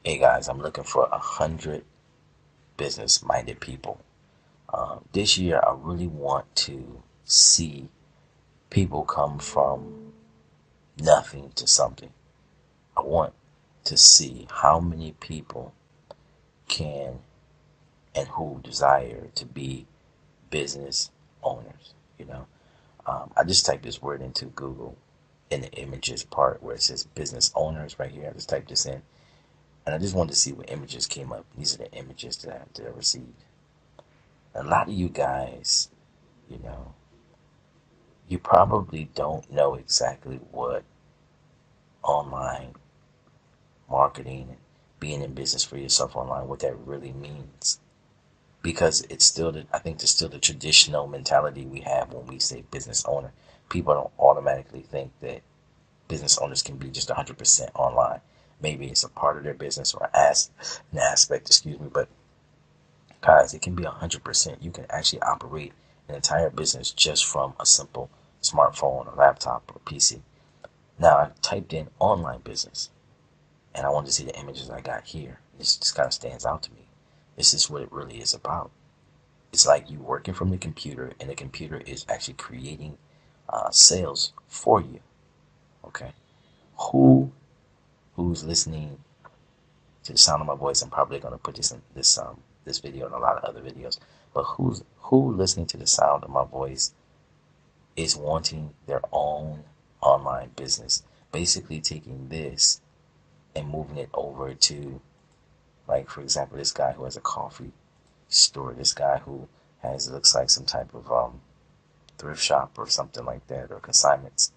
Hey guys, I'm looking for 100 business-minded people. This year, I really want to see people come from nothing to something. I want to see how many people can and who desire to be business owners. I just typed this word into Google in the images part where it says business owners right here. I just typed this in, and I just wanted to see what images came up. These are the images that I received. A lot of you guys, you know, you probably don't know exactly what online marketing and being in business for yourself online, what that really means. Because it's still, I think there's still the traditional mentality we have when we say business owner. People don't automatically think that business owners can be just 100% online. Maybe it's a part of their business or an aspect, excuse me, but guys, it can be 100%. You can actually operate an entire business just from a simple smartphone, or laptop, or PC. Now, I typed in online business, and I wanted to see the images I got here. This just kind of stands out to me. This is what it really is about. It's like you working from the computer, and the computer is actually creating sales for you. Okay, who who's listening to the sound of my voice? I'm probably going to put this video and a lot of other videos. But who listening to the sound of my voice is wanting their own online business? Basically taking this and moving it over to, like, for example, this guy who has a coffee store, this guy who has, it looks like some type of thrift shop or something like that, or consignments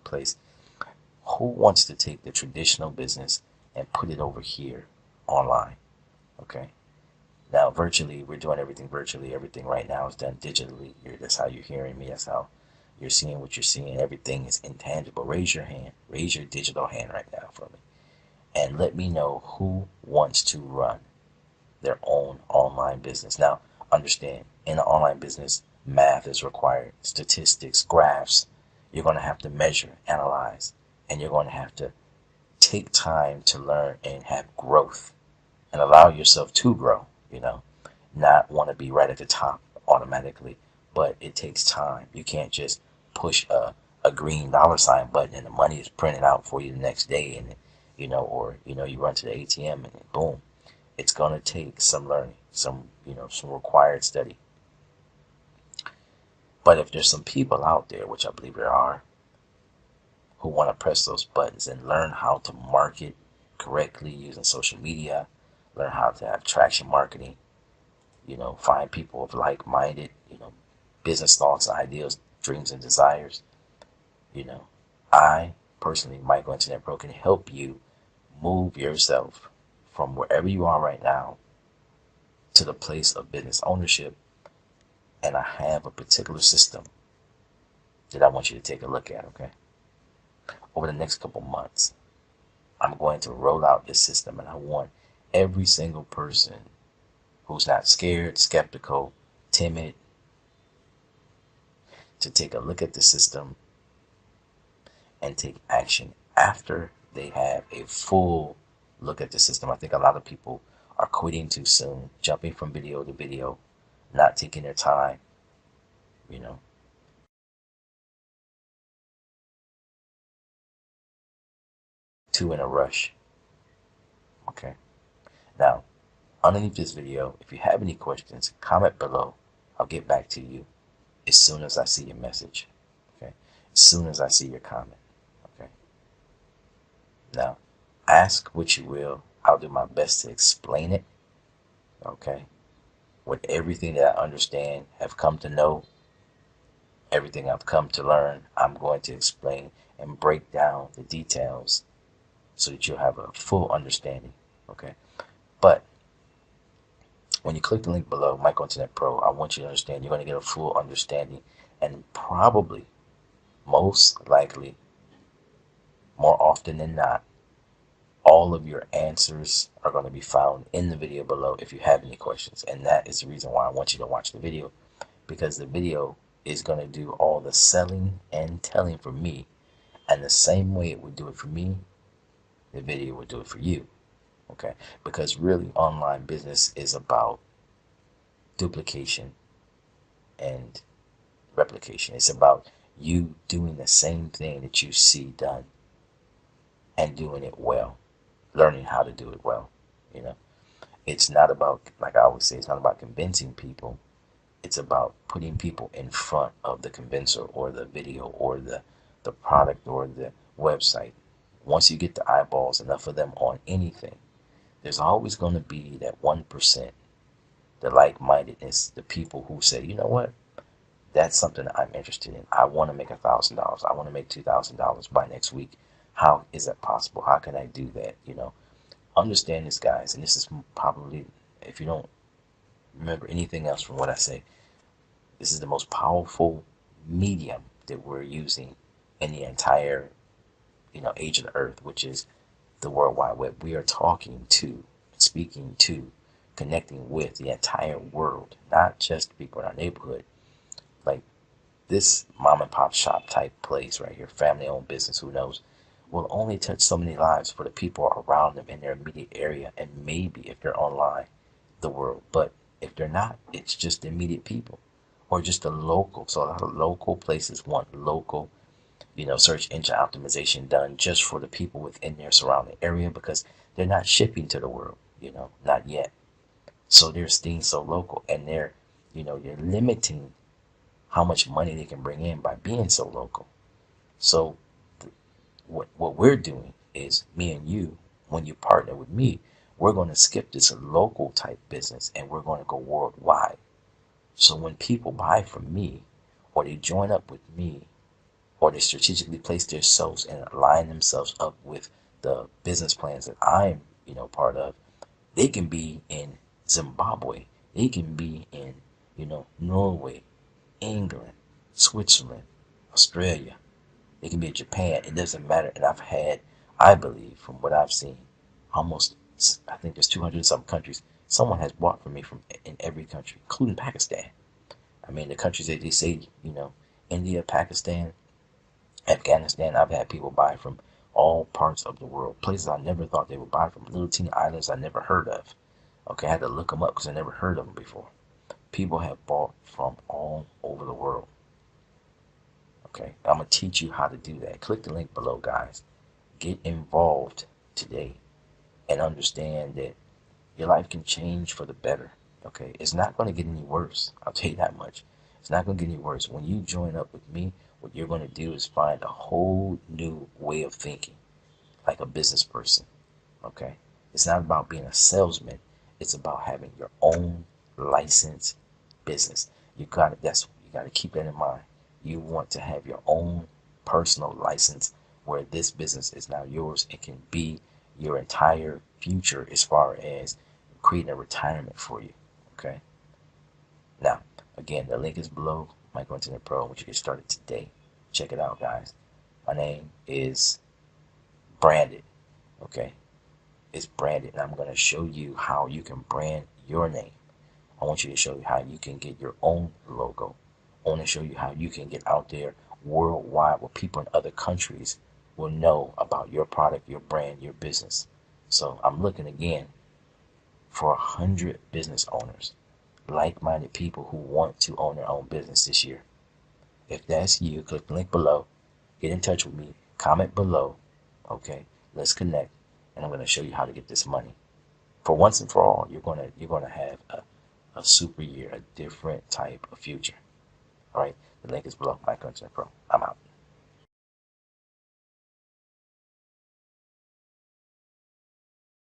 place. Who wants to take the traditional business and put it over here online? Okay. Now, virtually, we're doing everything virtually. Everything right now is done digitally. That's how you're hearing me. That's how you're seeing what you're seeing. Everything is intangible. Raise your hand. Raise your digital hand right now for me. And let me know who wants to run their own online business. Now, understand, in an online business, math is required. Statistics, graphs. You're going to have to measure, analyze, and you're going to have to take time to learn and have growth and allow yourself to grow, not want to be right at the top automatically, but it takes time. You can't just push a green dollar sign button and the money is printed out for you the next day, and or you run to the ATM and boom. It's going to take some learning, some required study. But if there's some people out there, which I believe there are, who want to press those buttons and learn how to market correctly using social media, learn how to have traction marketing, find people of like-minded, business thoughts, ideas, dreams, and desires. I personally, Michael Internet Pro, can help you move yourself from wherever you are right now to the place of business ownership. And I have a particular system that I want you to take a look at, okay? Over the next couple months, I'm going to roll out this system, and I want every single person who's not scared, skeptical, timid, to take a look at the system and take action after they have a full look at the system. I think a lot of people are quitting too soon, jumping from video to video, not taking their time, you know. Too in a rush. Okay. Now, underneath this video, if you have any questions, comment below. I'll get back to you as soon as I see your message. Okay. As soon as I see your comment. Okay. Now, ask what you will. I'll do my best to explain it. Okay. With everything that I understand, have come to know, everything I've come to learn, I'm going to explain and break down the details so that you'll have a full understanding. Okay. But when you click the link below, Michael Internet Pro, I want you to understand you're going to get a full understanding, and probably, most likely, more often than not, all of your answers are going to be found in the video below if you have any questions. And that is the reason why I want you to watch the video, because the video is going to do all the selling and telling for me. And the same way it would do it for me, the video would do it for you. Okay, because really online business is about duplication and replication. It's about you doing the same thing that you see done and doing it well, learning how to do it well. You know, it's not about, like I always say, it's not about convincing people. It's about putting people in front of the convincer or the video or the product or the website. Once you get the eyeballs, enough of them on anything, there's always going to be that 1%, the like-mindedness, the people who say, you know what, that's something that I'm interested in. I want to make $1,000. I want to make $2,000 by next week. How is that possible? How can I do that? Understand this, guys, and this is probably, if you don't remember anything else from what I say, this is the most powerful medium that we're using in the entire, age of the earth, which is the World Wide Web. We are talking to, speaking to, connecting with the entire world, not just people in our neighborhood. Like this mom and pop shop type place right here, family owned business, who knows, will only touch so many lives for the people around them in their immediate area, and maybe if they're online, the world. But if they're not, it's just the immediate people or just the local. So a lot of local places want local, search engine optimization done just for the people within their surrounding area because they're not shipping to the world, not yet. So they're staying so local, and you're limiting how much money they can bring in by being so local. So what we're doing is, me and you, when you partner with me, we're going to skip this local type business and we're going to go worldwide. So when people buy from me, or they join up with me, or they strategically place themselves and align themselves up with the business plans that I'm, part of, they can be in Zimbabwe, they can be in, Norway, England, Switzerland, Australia. They can be in Japan. It doesn't matter. And I've had, I believe, from what I've seen, almost, I think there's 200 some countries. Someone has bought from me from in every country, including Pakistan. I mean, the countries that they say, India, Pakistan, Afghanistan. I've had people buy from all parts of the world, places I never thought they would buy from, little teeny islands I never heard of. Okay, I had to look them up because I never heard of them before. People have bought from all over the world. Okay, I'm going to teach you how to do that. Click the link below, guys. Get involved today and understand that your life can change for the better. Okay, it's not going to get any worse. I'll tell you that much. It's not going to get any worse. When you join up with me, what you're going to do is find a whole new way of thinking, like a business person. Okay, it's not about being a salesman. It's about having your own licensed business. You got to keep that in mind. You want to have your own personal license where this business is now yours. It can be your entire future as far as creating a retirement for you. Okay. Now, again, the link is below. Micro Internet Pro, which you get started today. Check it out, guys. My name is branded. Okay. It's branded, and I'm going to show you how you can brand your name. I want you to show you how you can get your own logo. I want to show you how you can get out there worldwide where people in other countries will know about your product, your brand, your business. So I'm looking again for 100 business owners, like-minded people who want to own their own business this year. If that's you, click the link below. Get in touch with me. Comment below. Okay, let's connect, and I'm going to show you how to get this money. For once and for all, you're gonna have a super year, a different type of future. All right, the link is below. My Content Pro. I'm out.